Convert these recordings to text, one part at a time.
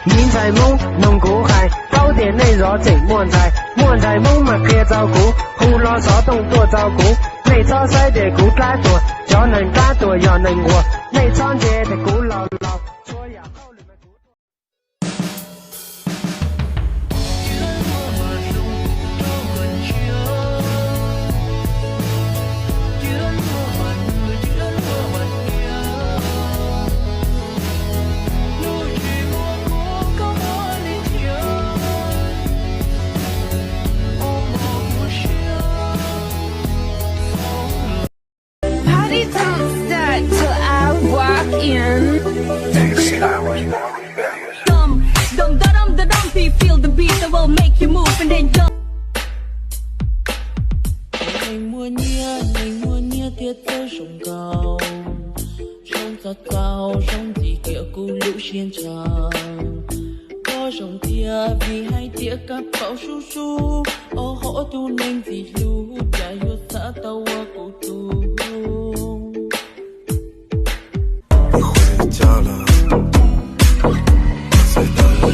nhìn在梦能够海，早点内热这莫在梦嘛可照顾，胡乱骚动多照顾，没草塞的顾懒惰，要能懒惰要能活，没长节的顾老老，说呀好的没顾。Don't start till I walk in. Dum dum dum dum, feel the beat that will make you move and then jump. Ngày mùa nhia tiết rơi sông cao, sông giọt cao, sông gì kia cú lũ xiên tràn. Có sông tia vì hai tia cắt bão su su, ô hổ tu nên gì lũ, chạy vô xã tàu qua cụ tu. 回家了，在等你。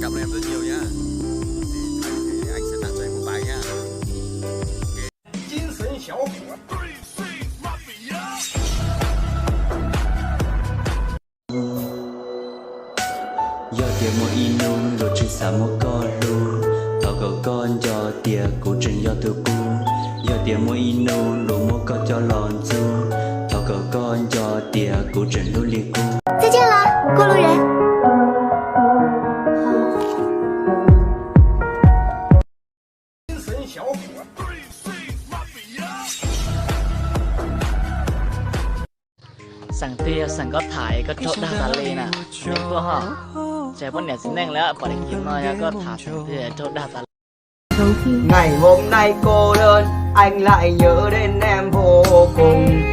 Cảm ơn em rất nhiều nhá. Thì anh sẽ tặng cho em một bài nhá. Chín sấn小伙。do tiệt một inu rồi chỉ xả một con luôn tao có con cho tiệt cụ trình do từ cu do tiệt một inu rồi một con cho lòn du tao có con cho tiệt cụ trình luôn liệt cu 再见了，过路人。精神小伙。สั่งเตี้ยสั่งก็ถ่ายก็โทษด่าตาเลน่ะเด็กก็ห่อใจพวกเนี่ยสิแน่งแล้วพอได้กินน้อยก็ถามเตี้ยโทษด่าตา Ngày hôm nay cô đơn anh lại nhớ đến em vô cùng.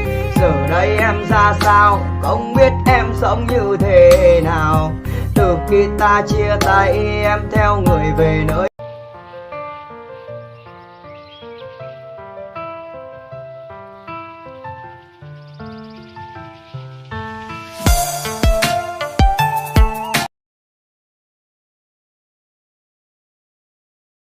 Giờ đây em ra sao không biết em sống như thế nào. Từ khi ta chia tay em theo người về nơi